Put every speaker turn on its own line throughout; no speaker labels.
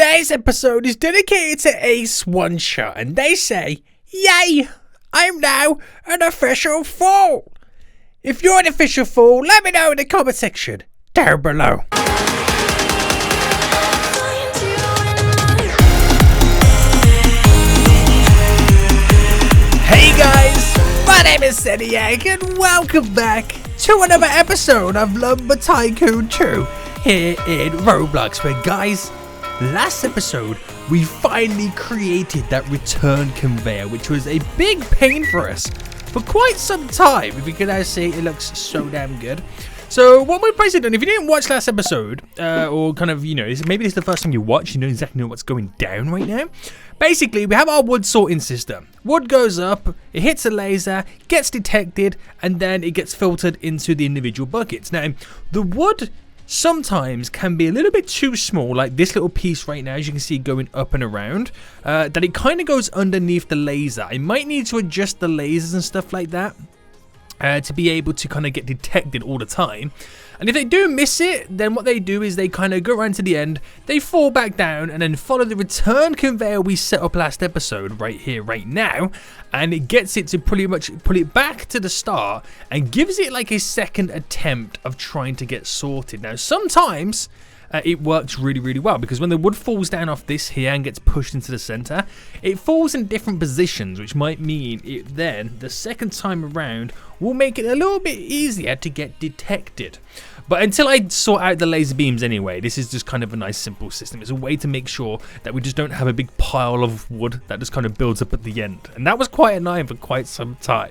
Today's episode is dedicated to Ace One Shot, and they say, yay, I'm now an official fool. If you're an official fool, let me know in the comment section down below. Hey guys, my name is SENIAC and welcome back to another episode of Lumber Tycoon 2 here in Roblox, where guys, last episode we finally created that return conveyor, which was a big pain for us for quite some time. If you can now see, it looks so damn good. So what we're basically doing, if you didn't watch last episode, or kind of, you know, maybe this is the first time you watch, you don't exactly know what's going down right now. Basically, we have our wood sorting system. Wood goes up, it hits a laser, gets detected, and then it gets filtered into the individual buckets. Now, the wood sometimes can be a little bit too small, like this little piece right now, as you can see going up and around, that it kind of goes underneath the laser. I might need to adjust the lasers and stuff like that to be able to kind of get detected all the time. And if they do miss it, then what they do is they kind of go around to the end, they fall back down, and then follow the return conveyor we set up last episode right here, right now, and it gets it to pretty much pull it back to the start and gives it like a second attempt of trying to get sorted. Now, sometimes it works really well, because when the wood falls down off this here and gets pushed into the center, it falls in different positions, which might mean it then, the second time around, will make it a little bit easier to get detected. But until I sort out the laser beams anyway, this is just kind of a nice simple system. It's a way to make sure that we just don't have a big pile of wood that just kind of builds up at the end. And that was quite annoying for quite some time.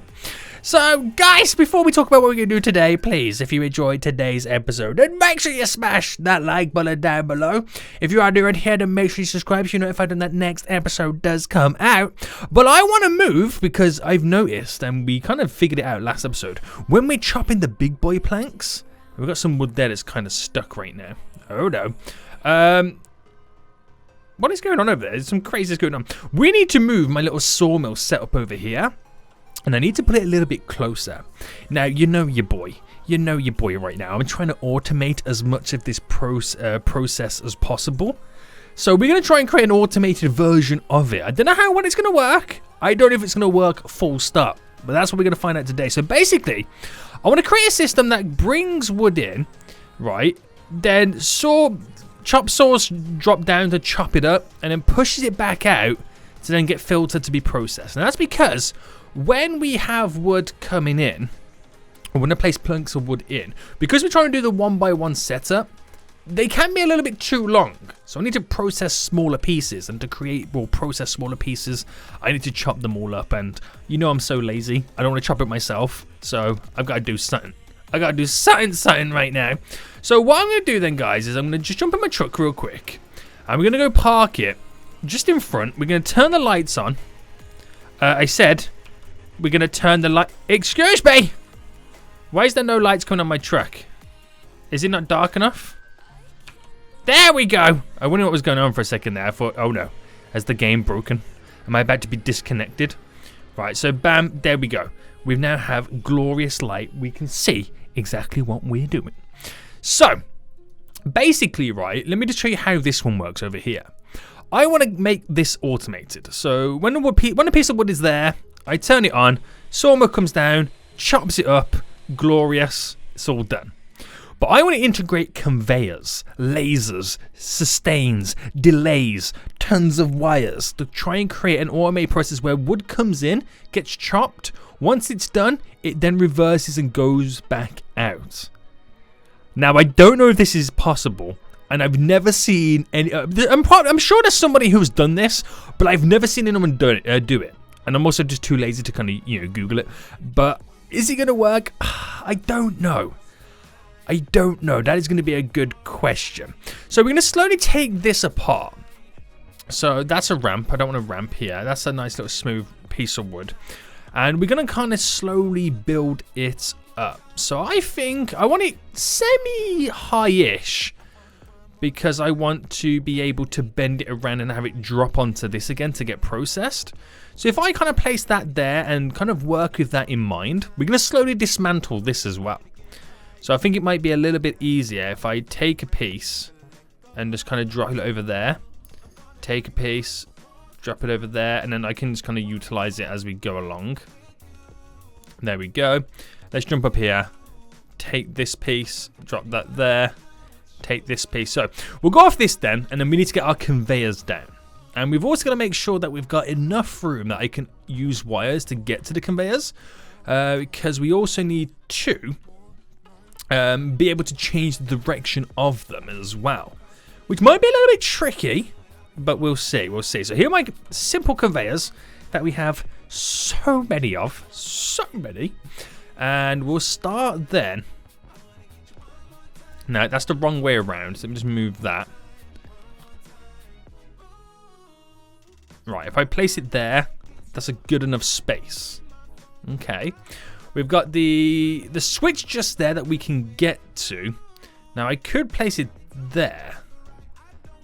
So guys, before we talk about what we're going to do today, please, if you enjoyed today's episode, then make sure you smash that like button down below. If you are new in here, then make sure you subscribe so you know if when that next episode does come out. But I want to move, because I've noticed, and we kind of figured it out last episode, when we're chopping the big boy planks, we've got some wood there that's kind of stuck right now. Oh no. What is going on over there? There's some craziness going on. We need to move my little sawmill setup over here, and I need to put it a little bit closer. Now, you know your boy right now. I'm trying to automate as much of this process as possible. So we're going to try and create an automated version of it. I don't know how well it's going to work. I don't know if it's going to work full stop, but that's what we're going to find out today. So basically, I want to create a system that brings wood in, right? Then chop saws drop down to chop it up, and then pushes it back out to then get filtered to be processed. And that's because when we have wood coming in, or when I place planks of wood in, because we're trying to do the 1x1 setup, they can be a little bit too long. So I need to process smaller pieces, and to process smaller pieces, I need to chop them all up. And you know I'm so lazy, I don't want to chop it myself, so I've got to do something. I got to do something right now. So what I'm going to do then, guys, is I'm going to just jump in my truck real quick, and we're going to go park it just in front. We're going to turn the lights on. I said we're going to turn the light. Excuse me! Why is there no lights coming on my truck? Is it not dark enough? There we go! I wonder what was going on for a second there. I thought, oh no, has the game broken? Am I about to be disconnected? Right, so bam, there we go. We now have glorious light. We can see exactly what we're doing. So, basically, right, let me just show you how this one works over here. I want to make this automated. So when a piece of wood is there, I turn it on, sawmill comes down, chops it up, glorious, it's all done. But I want to integrate conveyors, lasers, sustains, delays, tons of wires to try and create an automated process where wood comes in, gets chopped. Once it's done, it then reverses and goes back out. Now, I don't know if this is possible, and I've never seen any. I'm sure there's somebody who's done this, but I've never seen anyone do it. And I'm also just too lazy to kind of, Google it. But is it going to work? I don't know. That is going to be a good question. So we're going to slowly take this apart. So that's a ramp. I don't want a ramp here. That's a nice little smooth piece of wood. And we're going to kind of slowly build it up. So I think I want it semi-high-ish, because I want to be able to bend it around and have it drop onto this again to get processed. So if I kind of place that there and kind of work with that in mind, we're going to slowly dismantle this as well. So I think it might be a little bit easier if I take a piece and just kind of drop it over there. take a piece, drop it over there, and then I can just kind of utilize it as we go along. There we go. Let's jump up here, take this piece, drop that there, take this piece. So we'll go off this then, and then we need to get our conveyors down. And we've also got to make sure that we've got enough room that I can use wires to get to the conveyors, because we also need to be able to change the direction of them as well, which might be a little bit tricky, but we'll see. We'll see. So here are my simple conveyors that we have so many of, and we'll start then. No, that's the wrong way around. So let me just move that. Right, if I place it there, that's a good enough space. Okay. We've got the switch just there that we can get to. Now, I could place it there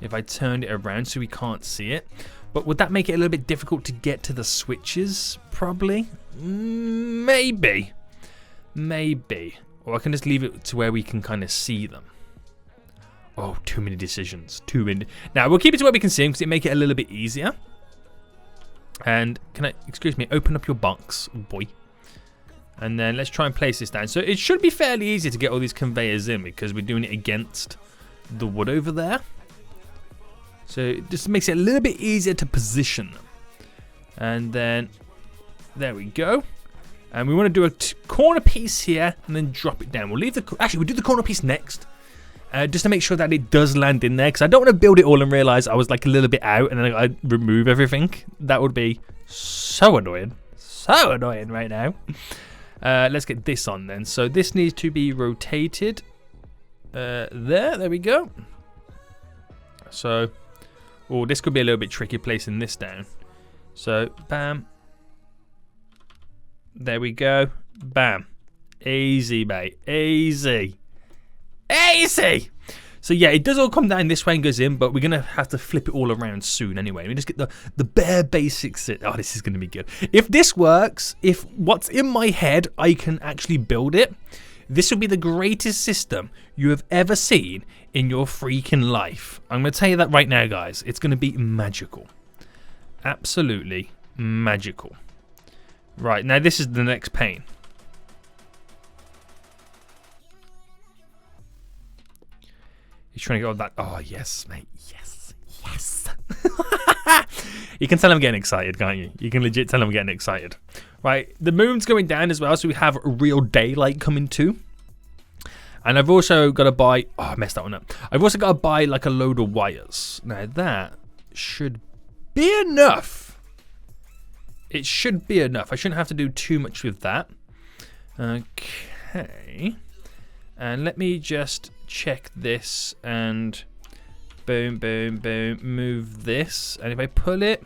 if I turned it around so we can't see it. But would that make it a little bit difficult to get to the switches? Probably. Maybe. Maybe. Or I can just leave it to where we can kind of see them. Oh, too many decisions. Too many. Now, we'll keep it to where we can see them because it'll make it a little bit easier. And can I, excuse me, open up your box, boy. And then let's try and place this down. So it should be fairly easy to get all these conveyors in because we're doing it against the wood over there. So it just makes it a little bit easier to position them. And then, there we go. And we want to do a corner piece here and then drop it down. We'll leave the, actually we'll do the corner piece next. Just to make sure that it does land in there, because I don't want to build it all and realize I was like a little bit out and then I remove everything. That would be so annoying. So annoying right now. Let's get this on then. So this needs to be rotated. There we go. So, oh, this could be a little bit tricky placing this down. So, bam. There we go. Bam. Easy, mate. Easy. Easy! So yeah, it does all come down this way and goes in, but we're going to have to flip it all around soon anyway. Let me just get the bare basics. Oh, this is going to be good. If this works, if what's in my head, I can actually build it, this will be the greatest system you have ever seen in your freaking life. I'm going to tell you that right now, guys. It's going to be magical. Absolutely magical. Right, now this is the next pane. He's trying to go with that. Oh, yes, mate. Yes. Yes. You can tell I'm getting excited, can't you? You can legit tell I'm getting excited. Right. The moon's going down as well, so we have real daylight coming too. And I've also got to buy... Oh, I messed that one up. I've also got to buy like a load of wires. Now, that should be enough. It should be enough. I shouldn't have to do too much with that. Okay. And let me just... check this and boom, boom, boom, move this. And if I pull it,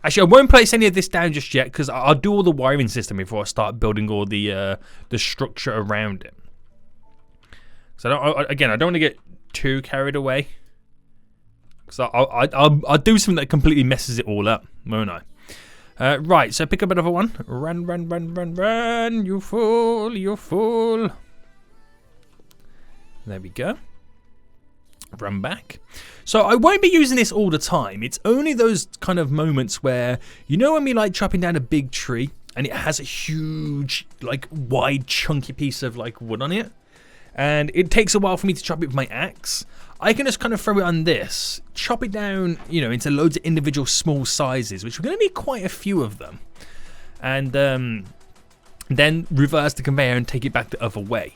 actually I won't place any of this down just yet because I'll do all the wiring system before I start building all the structure around it. So I don't want to get too carried away because I'll do something that completely messes it all up, won't I? Right, so pick up another one. Run, run, run, run, run, you fool, you fool. There we go. Run back. So I won't be using this all the time. It's only those kind of moments where, you know when we like chopping down a big tree and it has a huge, like wide chunky piece of like wood on it. And it takes a while for me to chop it with my axe. I can just kind of throw it on this, chop it down, you know, into loads of individual small sizes, which we're going to need quite a few of them. And then reverse the conveyor and take it back the other way.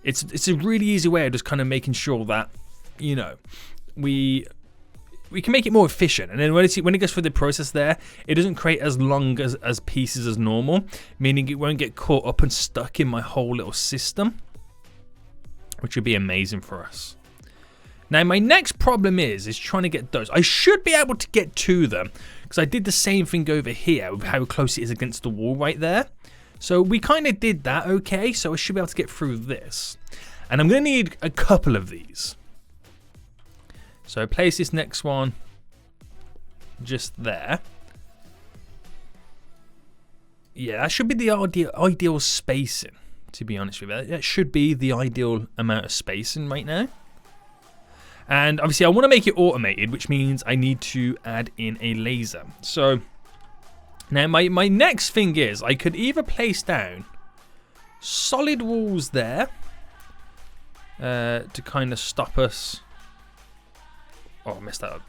It's a really easy way of just kind of making sure that, you know, we can make it more efficient. And then when it goes through the process there, it doesn't create as long as pieces as normal, meaning it won't get caught up and stuck in my whole little system, which would be amazing for us. Now, my next problem is trying to get those. I should be able to get to them because I did the same thing over here with how close it is against the wall right there. So we kind of did that okay, so I should be able to get through this. And I'm going to need a couple of these. So place this next one just there. Yeah, that should be the ideal spacing, to be honest with you. That should be the ideal amount of spacing right now. And obviously I want to make it automated, which means I need to add in a laser. So now my next thing is I could either place down solid walls there to kind of stop us. Oh, I messed that up.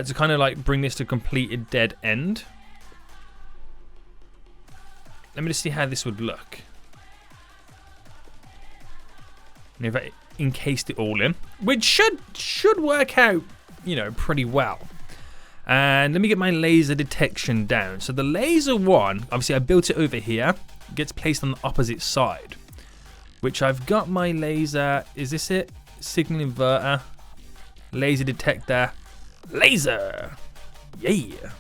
To kind of like bring this to completed dead end. Let me just see how this would look. And if I encased it all in, which should work out, you know, pretty well. And let me get my laser detection down. So the laser one, obviously I built it over here, gets placed on the opposite side, which I've got my laser. Is this it? Signal inverter, laser detector, laser. Yeah.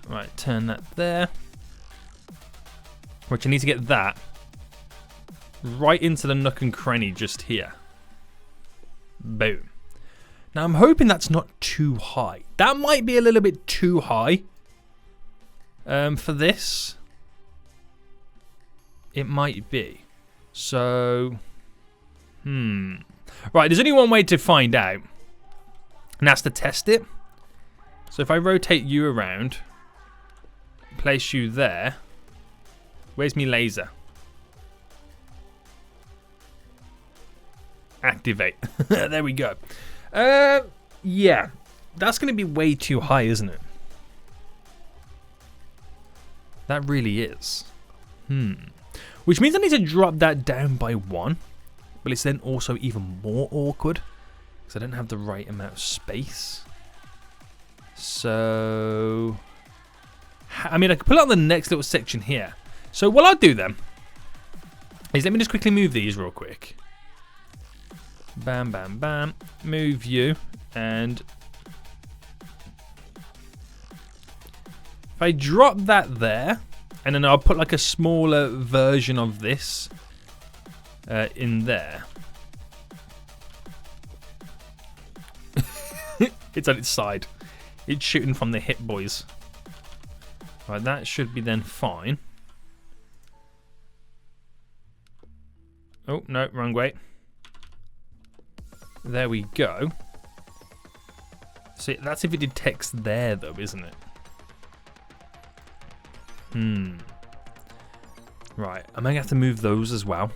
Right, turn that there. Which I need to get that right into the nook and cranny just here. Boom. Now I'm hoping that's not too high. That might be a little bit too high for this. It might be. So, right, there's only one way to find out, and that's to test it. So if I rotate you around, place you there, where's me laser? Activate. There we go. Yeah, that's going to be way too high, isn't it? That really is. Which means I need to drop that down by 1. But it's then also even more awkward because I don't have the right amount of space. So, I mean, I could put it on the next little section here. So what I'll do then is let me just quickly move these real quick. Bam, bam, bam. Move you. And if I drop that there, and then I'll put like a smaller version of this in there. It's on its side. It's shooting from the hip, boys. Right, that should be then fine. Oh, no, wrong way. There we go. See, that's if it detects there, though, isn't it? Right, am I going to have to move those as well?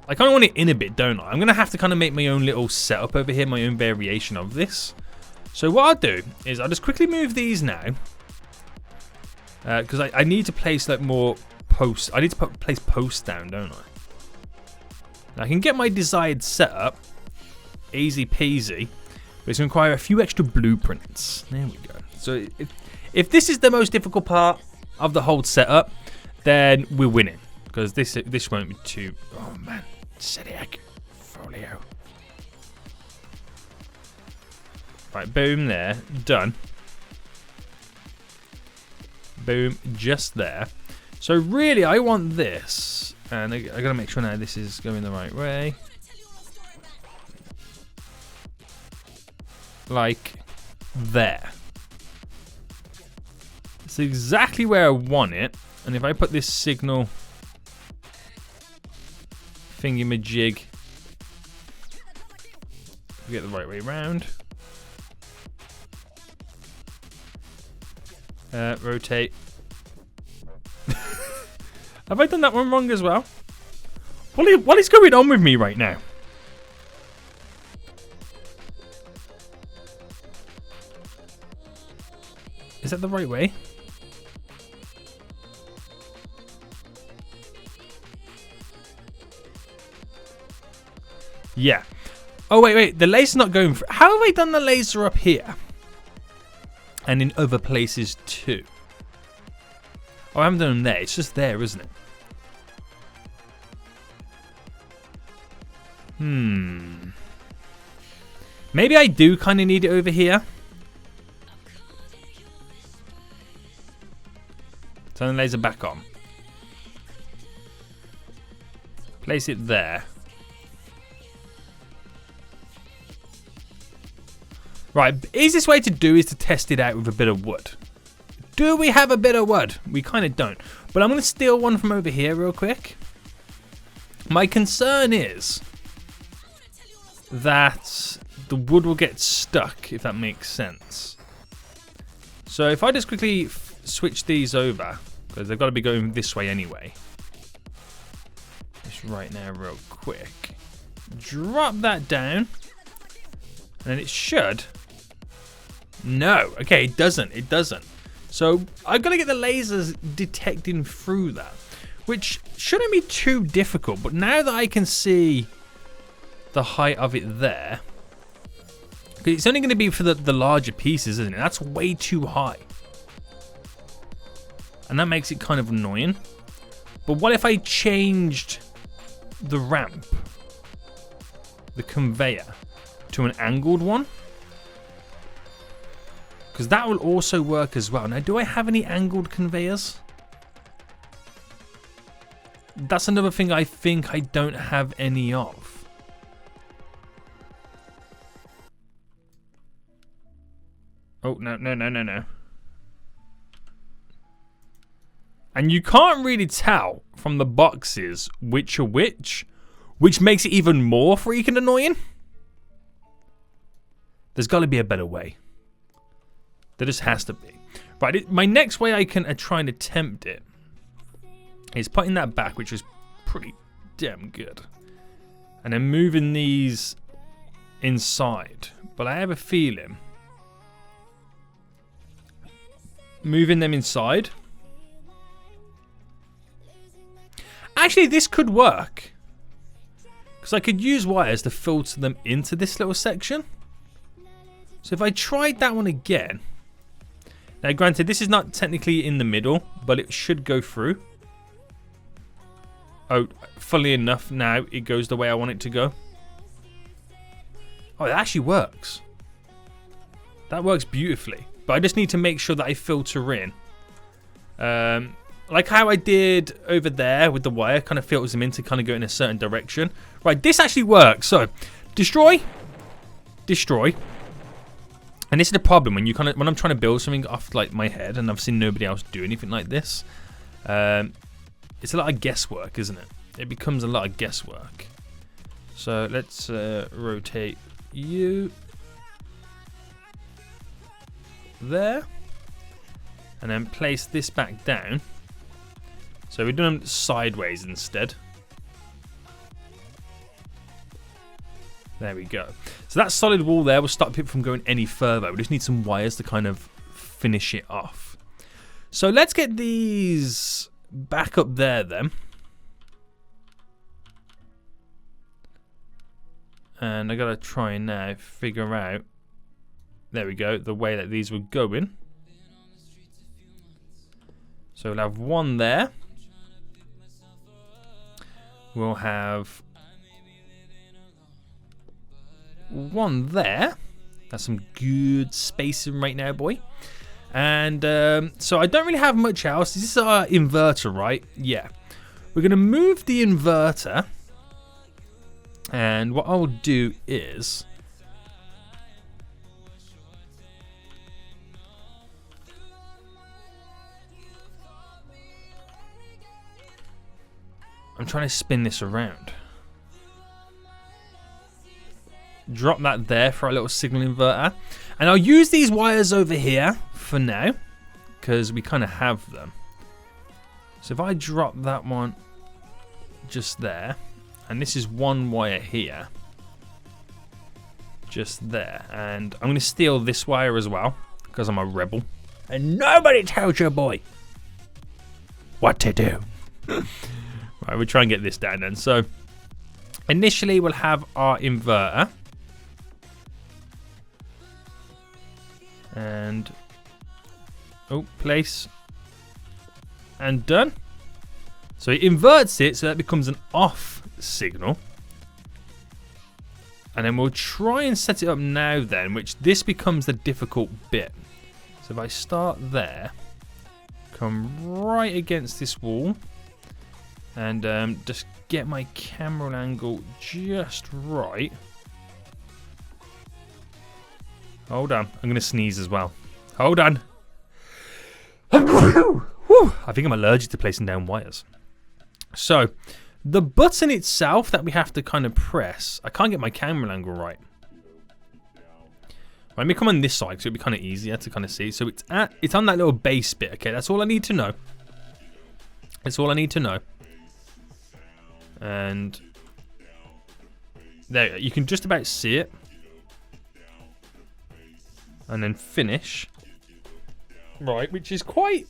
I kind of want it in a bit, don't I? I'm going to have to kind of make my own little setup over here, my own variation of this. So what I'll do is I'll just quickly move these now. Because I need to place like more posts. I need to place posts down, don't I? Now, I can get my desired setup. Easy peasy. But it's going to require a few extra blueprints. There we go. So if this is the most difficult part of the whole setup, then we're winning. Because this won't be too... Oh man. SENIAC Folio. Right, boom there. Done. Boom, just there. So really, I want this. And I got to make sure now this is going the right way. Like there. It's exactly where I want it. And if I put this signal thingy-majig, get the right way around. Rotate. Have I done that one wrong as well? What is going on with me right now? Is that the right way? Yeah. Oh, wait. The laser's not going for... How have I done the laser up here? And in other places too? Oh, I haven't done them there. It's just there, isn't it? Maybe I do kind of need it over here. Turn the laser back on. Place it there. Right, easiest way to do is to test it out with a bit of wood. Do we have a bit of wood? We kind of don't. But I'm going to steal one from over here real quick. My concern is... that the wood will get stuck, if that makes sense. So if I just quickly switch these over, because they've got to be going this way anyway. Just right now real quick. Drop that down. And then it should. No. Okay, it doesn't. It doesn't. So I've got to get the lasers detecting through that, which shouldn't be too difficult. But now that I can see the height of it there, it's only going to be for the larger pieces, isn't it? That's way too high. And that makes it kind of annoying. But what if I changed the ramp, the conveyor, to an angled one? Because that will also work as well. Now, do I have any angled conveyors? That's another thing I think I don't have any of. Oh, no, no, no, no, no. And you can't really tell from the boxes which are which makes it even more freaking annoying. There's got to be a better way. There just has to be. Right, my next way I can try and attempt it is putting that back, which is pretty damn good. And then moving these inside. But I have a feeling moving them inside. Actually, this could work. Because I could use wires to filter them into this little section. So if I tried that one again. Now, granted, this is not technically in the middle, but it should go through. Oh, funnily enough, now it goes the way I want it to go. Oh, it actually works. That works beautifully. But I just need to make sure that I filter in. Like how I did over there with the wire, kind of filters them in to kind of go in a certain direction. Right, this actually works. So, destroy. Destroy. And this is the problem when I'm trying to build something off like my head, and I've seen nobody else do anything like this. It's a lot of guesswork, isn't it? It becomes a lot of guesswork. So let's rotate you there, and then place this back down. So we're doing them sideways instead. There we go. So that solid wall there will stop it from going any further. We just need some wires to kind of finish it off. So let's get these back up there then. And I gotta try and now figure out, there we go, the way that these were going. So we'll have one there. We'll have one there. That's some good spacing right now, boy. And so I don't really have much else. This is our inverter, right? Yeah. We're going to move the inverter. And what I'll do is I'm trying to spin this around. Drop that there for our little signal inverter. And I'll use these wires over here for now, because we kind of have them. So if I drop that one just there, and this is one wire here, just there, and I'm going to steal this wire as well, because I'm a rebel. And nobody tells your boy what to do. Right, we'll try and get this down then. So initially we'll have our inverter. And place and done. So it inverts it so that becomes an off signal. And then we'll try and set it up now then, which this becomes the difficult bit. So if I start there, come right against this wall, and just get my camera angle just right. Hold on, I'm going to sneeze as well. Hold on. I think I'm allergic to placing down wires. So, The button itself that we have to kind of press, I can't get my camera angle right. Let me come on this side so it'll be kind of easier to kind of see. So it's on that little base bit. Okay, that's all I need to know. That's all I need to know. And there, you can just about see it. And then finish. Right, which is quite...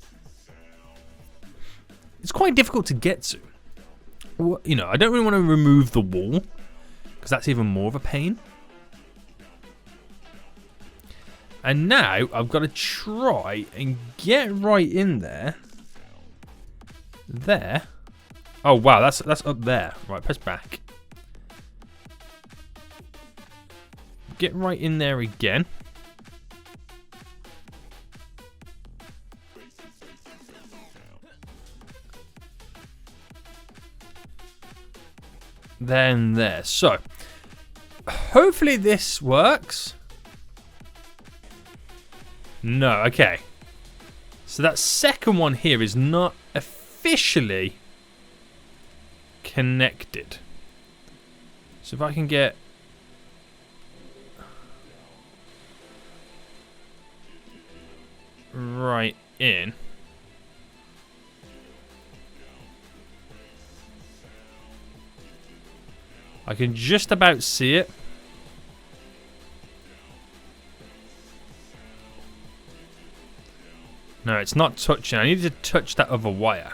It's quite difficult to get to. You know, I don't really want to remove the wall, because that's even more of a pain. And now I've got to try and get right in there. There. Oh wow, that's up there. Right, press back. Get right in there again. Then there. So, hopefully this works. No, okay. So that second one here is not officially connected. So if I can get... right in. I can just about see it. No, it's not touching. I need to touch that other wire.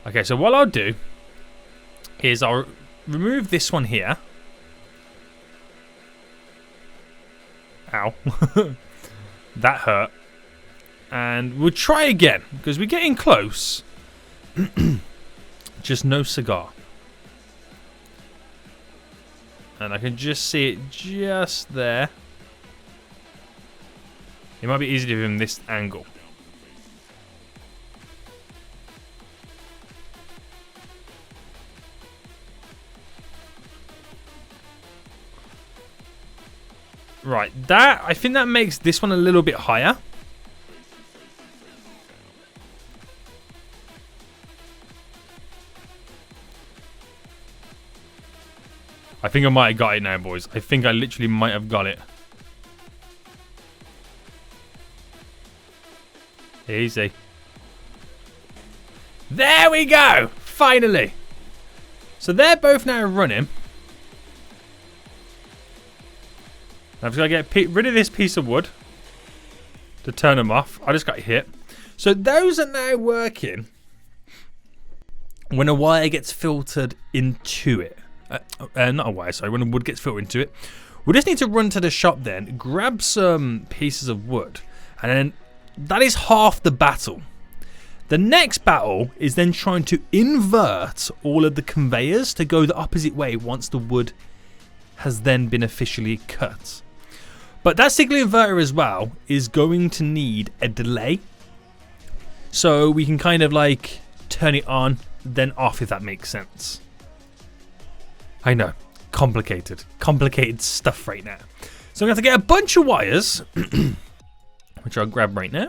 Okay, so what I'll do is I'll remove this one here. Ow. That hurt. And we'll try again, because we're getting close. Just no cigar. And I can just see it just there. It might be easy to do from this angle. Right, I think that makes this one a little bit higher. I think I might have got it now, boys. I think I literally might have got it. Easy. There we go! Finally! So they're both now running. I've got to get rid of this piece of wood to turn them off. I just got hit. So those are now working when a wire gets filtered into it. Not a wire, sorry. When a wood gets filtered into it. We just need to run to the shop then, grab some pieces of wood, and then that is half the battle. The next battle is then trying to invert all of the conveyors to go the opposite way once the wood has then been officially cut. But that signal inverter as well is going to need a delay. So we can kind of like turn it on, then off, if that makes sense. I know, complicated stuff right now. So I'm going to have to get a bunch of wires, which I'll grab right now.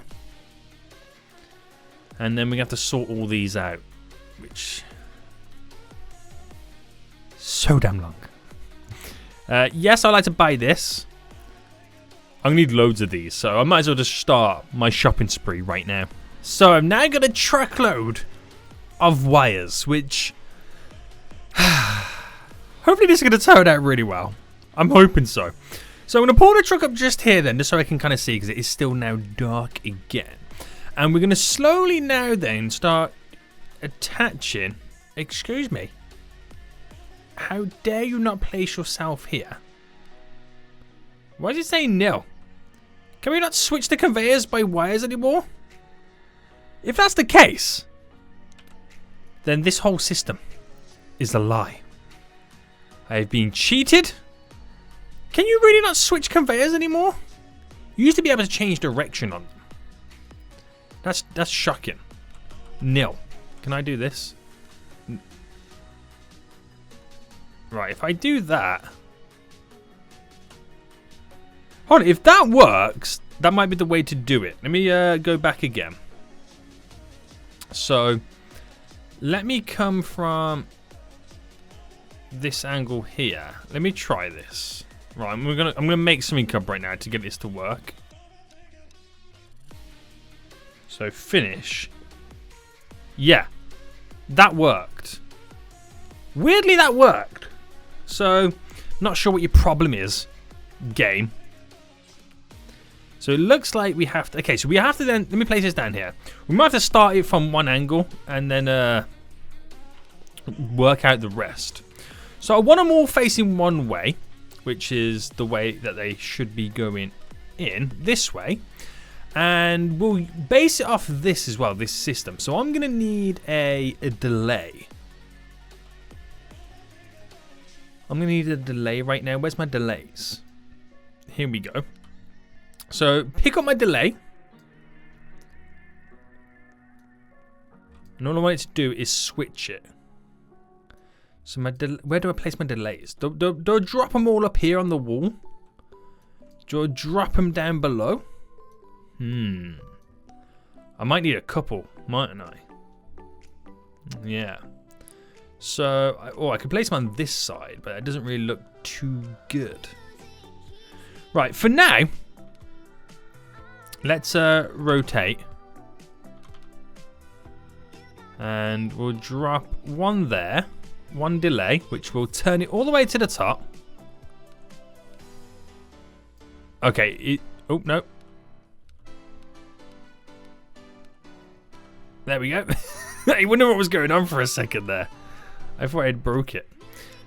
And then we have to sort all these out, which so damn long. Yes, I'd like to buy this. I'm going to need loads of these, so I might as well just start my shopping spree right now. So I'm now got a truckload of wires, which hopefully this is going to turn out really well. I'm hoping so. So I'm going to pull the truck up just here then, just so I can kind of see, because it is still now dark again. And we're going to slowly now then start attaching. Excuse me. How dare you not place yourself here? Why is it saying nil? Can we not switch the conveyors by wires anymore? If that's the case, then this whole system is a lie. I have been cheated. Can you really not switch conveyors anymore? You used to be able to change direction on them. That's shocking. Nil. Can I do this? Right, if I do that... Hold on, if that works, that might be the way to do it. Let me go back again. So, let me come from this angle here. Let me try this. Right, I'm gonna make something up right now to get this to work. So finish. Yeah, that worked. Weirdly, that worked. So, not sure what your problem is, game. So it looks like we have to. Okay, so we have to then. Let me place this down here. We might have to start it from one angle and then work out the rest. So I want them all facing one way, which is the way that they should be going in, this way. And we'll base it off this as well, this system. So I'm going to need a delay. I'm going to need a delay right now. Where's my delays? Here we go. So pick up my delay. And all I want it to do is switch it. So where do I place my delays? Do I drop them all up here on the wall? Do I drop them down below? I might need a couple, mightn't I? Yeah. So, I could place them on this side, but it doesn't really look too good. Right, for now, let's rotate. And we'll drop one there. One delay, which will turn it all the way to the top. Okay, oh, no. There we go. I wonder what was going on for a second there. I thought I'd broke it.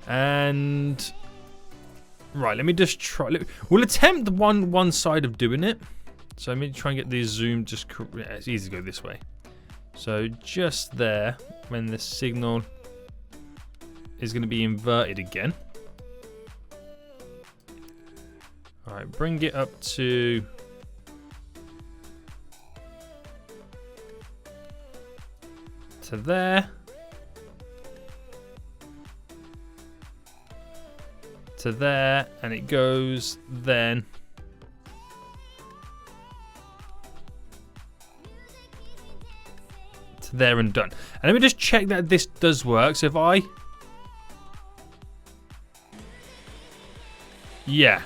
And right, let me just try. We'll attempt one side of doing it. So let me try and get the zoom just. Yeah, it's easy to go this way. So just there, when the signal is going to be inverted again. All right, bring it up to. To there. To there, and it goes then to there and done. And let me just check that this does work. So if I, yeah,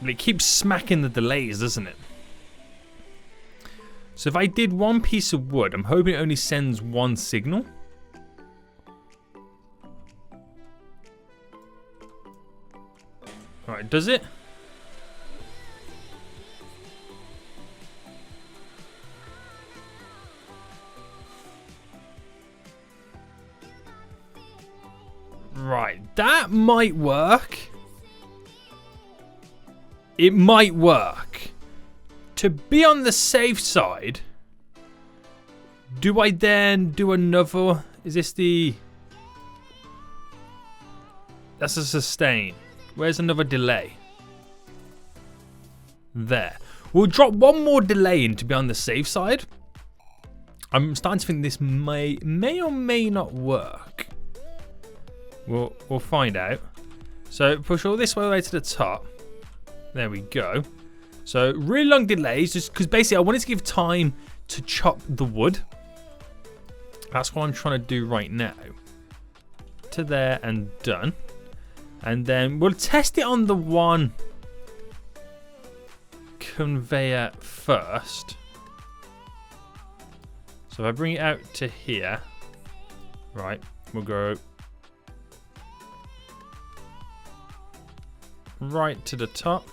but it keeps smacking the delays, doesn't it? So if I did one piece of wood, I'm hoping it only sends one signal. Alright, does it? Right, that might work. It might work. To be on the safe side, do I then do another? Is this the? That's a sustain. Where's another delay? There. We'll drop one more delay in to be on the safe side. I'm starting to think this may or may not work. We'll find out. So push all this way to the top. There we go. So really long delays, just because basically I wanted to give time to chop the wood. That's what I'm trying to do right now. To there and done. And then we'll test it on the one conveyor first. So if I bring it out to here, right, we'll go right to the top.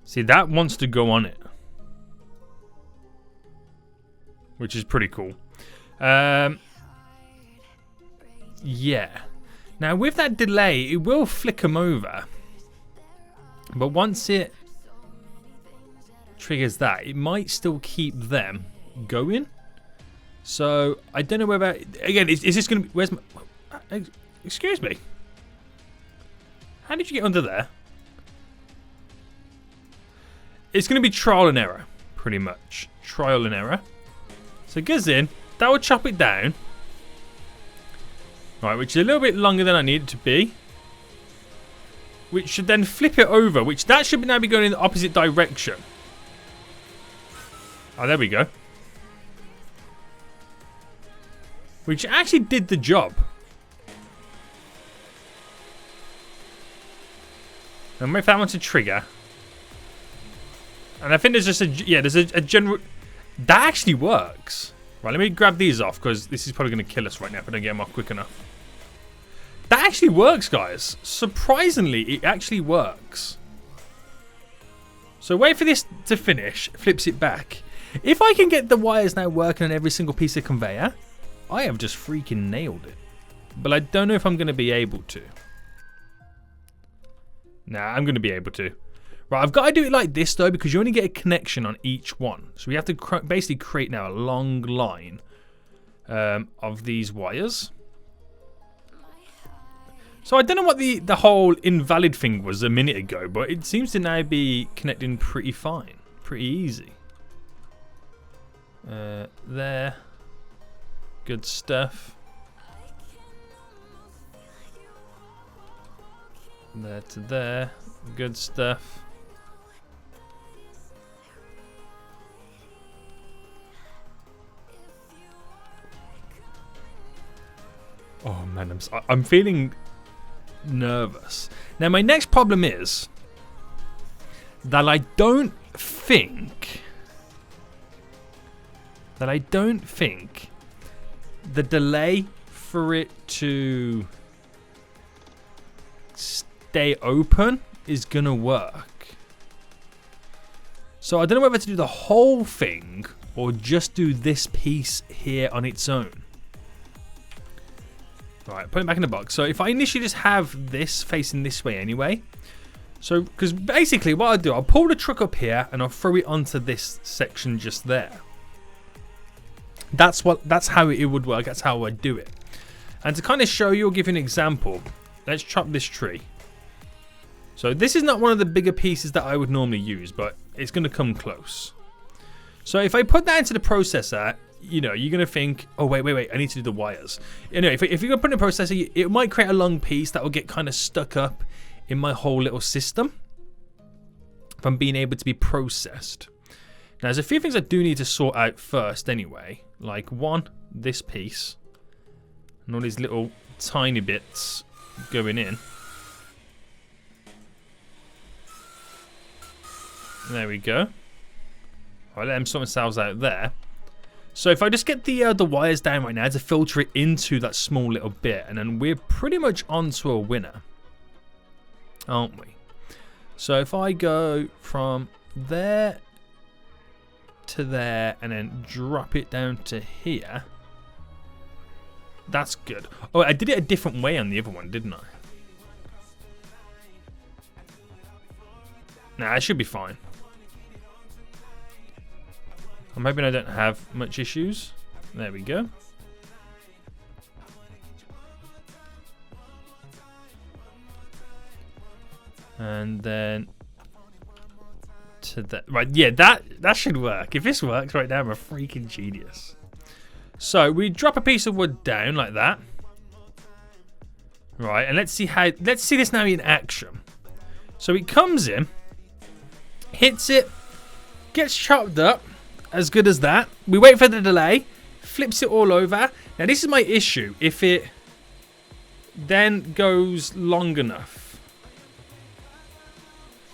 See, that wants to go on it, which is pretty cool. Yeah. Now, with that delay, it will flick them over. But once it triggers that, it might still keep them going. So, I don't know whether... Again, is this going to be... Where's my... Excuse me. How did you get under there? It's going to be trial and error, pretty much. Trial and error. So it goes in. That will chop it down. Right, which is a little bit longer than I need it to be. Which should then flip it over, which that should now be going in the opposite direction. Oh, there we go. Which actually did the job. And wait for that one to trigger. And I think there's just a, yeah, there's a general, that actually works. Right, let me grab these off because this is probably going to kill us right now if I don't get them off quick enough. That actually works, guys. Surprisingly, it actually works. So wait for this to finish, flips it back. If I can get the wires now working on every single piece of conveyor, I have just freaking nailed it. But I don't know if I'm going to be able to. Nah, I'm going to be able to. Right, I've got to do it like this, though, because you only get a connection on each one. So we have to basically create now a long line of these wires. So I don't know what the whole invalid thing was a minute ago, but it seems to now be connecting pretty fine. Pretty easy. There. Good stuff. There to there. Good stuff. Oh man, I'm feeling nervous. Now my next problem is that I don't think the delay for it to stay open is gonna work. So I don't know whether to do the whole thing or just do this piece here on its own. Right, put it back in the box. So if I initially just have this facing this way anyway. So, because basically what I'll do, I'll pull the truck up here and I'll throw it onto this section just there. That's how it would work. That's how I'd do it. And to kind of show you or give you an example, let's chop this tree. So this is not one of the bigger pieces that I would normally use, but it's going to come close. So if I put that into the processor, you know, you're going to think, oh, wait, I need to do the wires. You know, if you're going to put in a processor, it might create a long piece that will get kind of stuck up in my whole little system from being able to be processed. Now, there's a few things I do need to sort out first anyway. Like, one, this piece. And all these little tiny bits going in. There we go. I'll let them sort themselves out there. So if I just get the wires down right now to filter it into that small little bit, and then we're pretty much onto a winner, aren't we? So if I go from there to there and then drop it down to here, that's good. Oh, I did it a different way on the other one, didn't I? Nah, it should be fine. I'm hoping I don't have much issues. There we go. And then to that. Right, yeah, that should work. If this works right now, I'm a freaking genius. So we drop a piece of wood down like that. Right, and let's see this now in action. So it comes in, hits it, gets chopped up. As good as that. We wait for the delay, flips it all over. Now this is my issue. If it then goes long enough.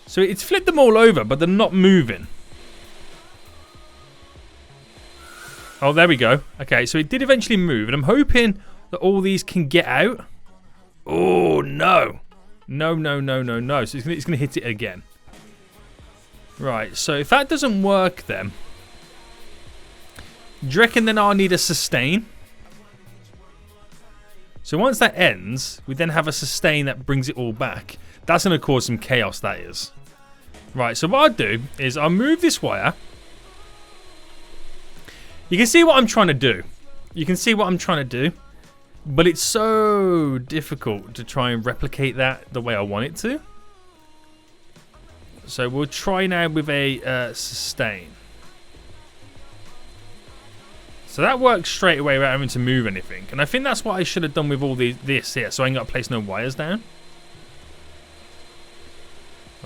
So it's flipped them all over, but they're not moving. Oh, there we go. Okay, so it did eventually move, and I'm hoping that all these can get out. Oh, no. No. So it's going to hit it again. Right, so if that doesn't work then, do you reckon then I'll need a sustain? So once that ends, we then have a sustain that brings it all back. That's going to cause some chaos, that is. Right, so what I'll do is I'll move this wire. You can see what I'm trying to do. But it's so difficult to try and replicate that the way I want it to. So we'll try now with a sustain. So So that works straight away without having to move anything. And I think that's what I should have done with all this here. So I ain't got to place no wires down.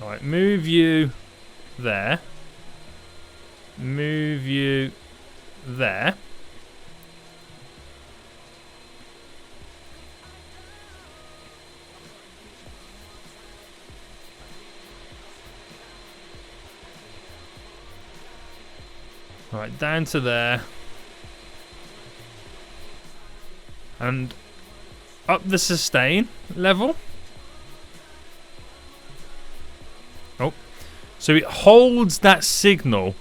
Alright, move you there. Move you there. Alright, down to there. And up the sustain level. Oh. So it holds that signal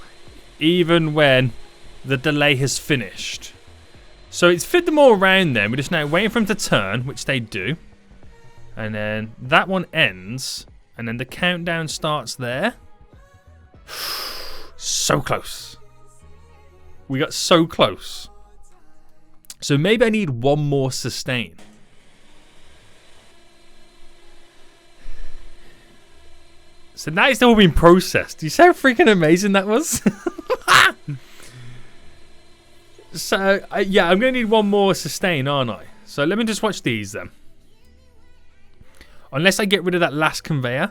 even when the delay has finished. So it's fit them all around then. We're just now waiting for them to turn, which they do. And then that one ends. And then the countdown starts there. So close. We got so close. So maybe I need one more sustain. So now it's all been processed. Do you see how freaking amazing that was? So, yeah, I'm going to need one more sustain, aren't I? So let me just watch these then. Unless I get rid of that last conveyor.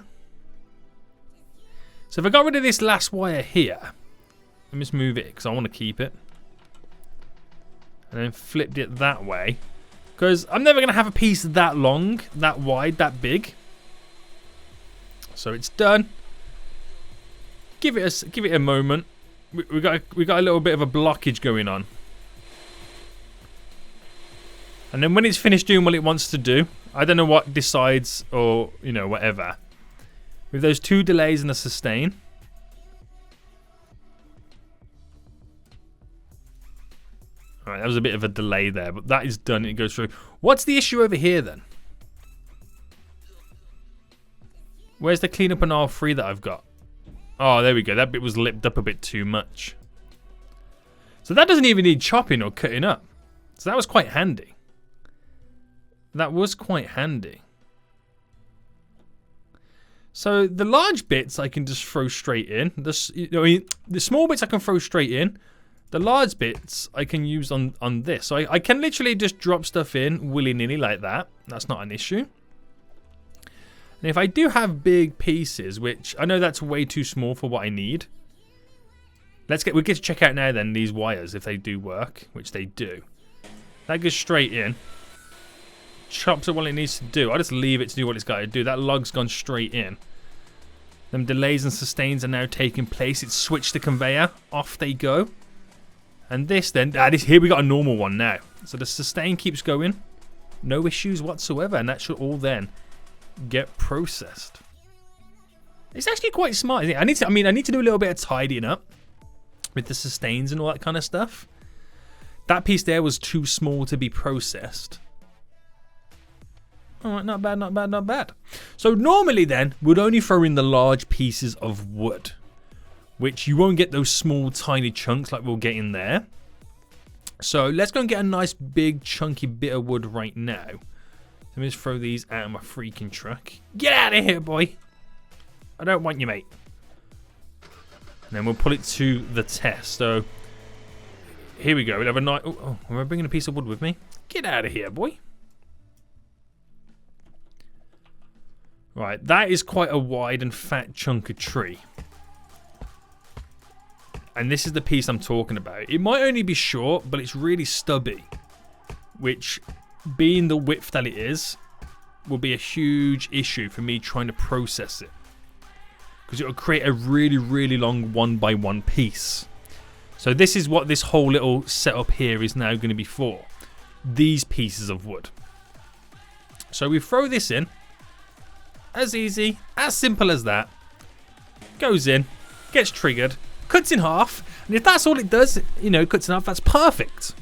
So if I got rid of this last wire here. Let me just move it because I want to keep it. And then flipped it that way. Because I'm never going to have a piece that long, that wide, that big. So it's done. Give it a moment. We got a little bit of a blockage going on. And then when it's finished doing what it wants to do, I don't know what decides or, you know, whatever. With those two delays and a sustain. Alright, that was a bit of a delay there, but that is done. It goes through. What's the issue over here then? Where's the cleanup and R3 that I've got? Oh, there we go. That bit was lipped up a bit too much. So that doesn't even need chopping or cutting up. So that was quite handy. That was quite handy. So the large bits I can just throw straight in. The small bits I can throw straight in. The large bits I can use on this. So I can literally just drop stuff in willy-nilly like that. That's not an issue. And if I do have big pieces, which I know that's way too small for what I need. We'll get to check out now then these wires if they do work, which they do. That goes straight in. Chops at what it needs to do. I just leave it to do what it's got to do. That log's gone straight in. Them delays and sustains are now taking place. It's switched the conveyor. Off they go. And this then, here we got a normal one now. So the sustain keeps going. No issues whatsoever. And that should all then get processed. It's actually quite smart, isn't it? I need to do a little bit of tidying up with the sustains and all that kind of stuff. That piece there was too small to be processed. Alright, not bad, not bad, not bad. So normally then, we'd only throw in the large pieces of wood, which you won't get those small tiny chunks like we'll get in there. So let's go and get a nice big chunky bit of wood right now. Let me just throw these out of my freaking truck. Get out of here, boy. I don't want you, mate. And then we'll put it to the test. So here we go. We'll have a nice... Oh, am I bringing a piece of wood with me? Get out of here, boy. Right, that is quite a wide and fat chunk of tree. And this is the piece I'm talking about. It might only be short, but it's really stubby. Which, being the width that it is, will be a huge issue for me trying to process it. Because it will create a really, really long 1x1 piece. So this is what this whole little setup here is now going to be for. These pieces of wood. So we throw this in. As easy, as simple as that. Goes in, gets triggered, cuts in half, and if that's all it does, you know, cuts in half, that's perfect.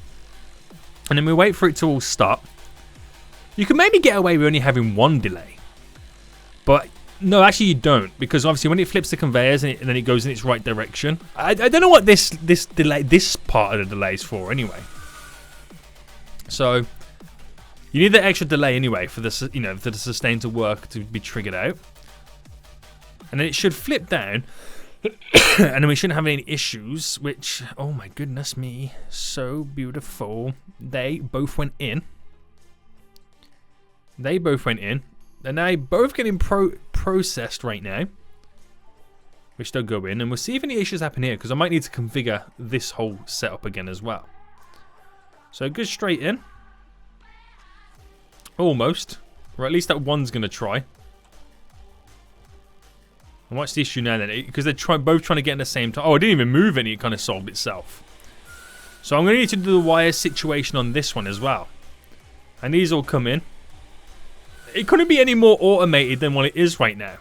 And then we wait for it to all stop. You can maybe get away with only having one delay. But no, actually you don't, because obviously when it flips the conveyors and then it goes in its right direction. I don't know what this part of the delay is for anyway. So you need that extra delay anyway for the, you know, for the sustain to work to be triggered out. And then it should flip down. And then we shouldn't have any issues, which, oh my goodness me, so beautiful. They both went in. They both went in. And they both getting processed right now. Which they'll go in, and we'll see if any issues happen here, because I might need to configure this whole setup again as well. So go straight in. Almost. Or at least that one's going to try. And what's the issue now then? Because they're both trying to get in the same time. Oh, it didn't even move any. It kind of solved itself. So I'm going to need to do the wire situation on this one as well. And these all come in. It couldn't be any more automated than what it is right now.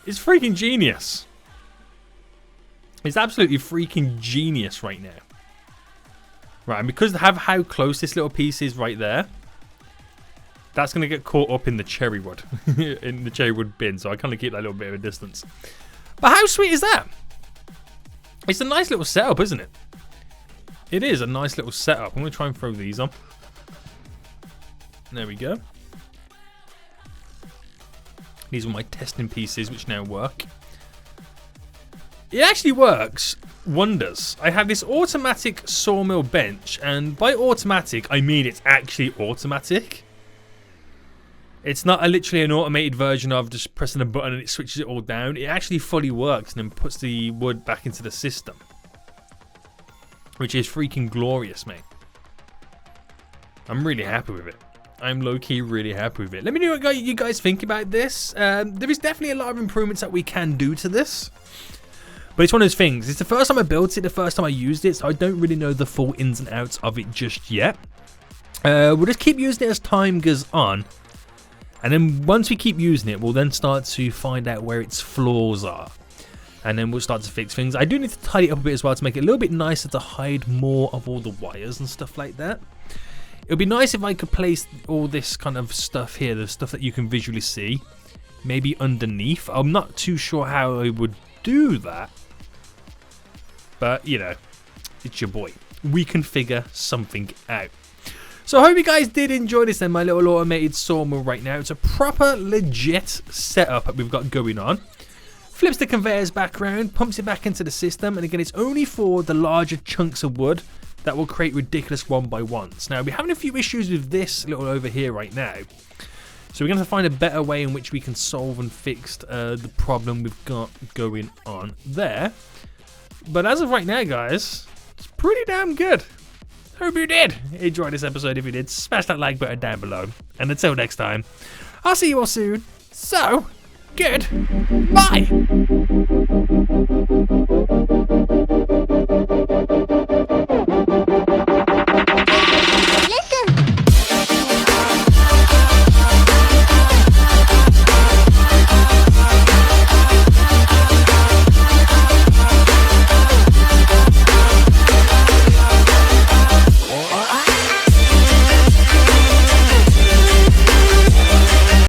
It's freaking genius. It's absolutely freaking genius right now. Right, and because of how close this little piece is right there, that's going to get caught up in the cherry wood. In the cherry wood bin, so I kind of keep that little bit of a distance. But how sweet is that? It's a nice little setup, isn't it? It is a nice little setup. I'm going to try and throw these on. There we go. These are my testing pieces, which now work. It actually works wonders. I have this automatic sawmill bench, and by automatic, I mean it's actually automatic. It's not literally an automated version of just pressing a button and it switches it all down. It actually fully works and then puts the wood back into the system. Which is freaking glorious, mate. I'm really happy with it. I'm low-key really happy with it. Let me know what you guys think about this. There is definitely a lot of improvements that we can do to this. But it's one of those things. It's the first time I built it, the first time I used it, so I don't really know the full ins and outs of it just yet. We'll just keep using it as time goes on. And then once we keep using it, we'll then start to find out where its flaws are. And then we'll start to fix things. I do need to tidy it up a bit as well to make it a little bit nicer to hide more of all the wires and stuff like that. It would be nice if I could place all this kind of stuff here, the stuff that you can visually see, maybe underneath. I'm not too sure how I would do that. But, you know, it's your boy. We can figure something out. So I hope you guys did enjoy this then, my little automated sawmill right now. It's a proper legit setup that we've got going on. Flips the conveyors back around, pumps it back into the system, and again it's only for the larger chunks of wood that will create ridiculous 1x1s. Now we're having a few issues with this little over here right now. So we're going to find a better way in which we can solve and fix the problem we've got going on there. But as of right now guys, it's pretty damn good. Hope you did enjoy this episode. If you did, smash that like button down below. And until next time, I'll see you all soon. So, goodbye.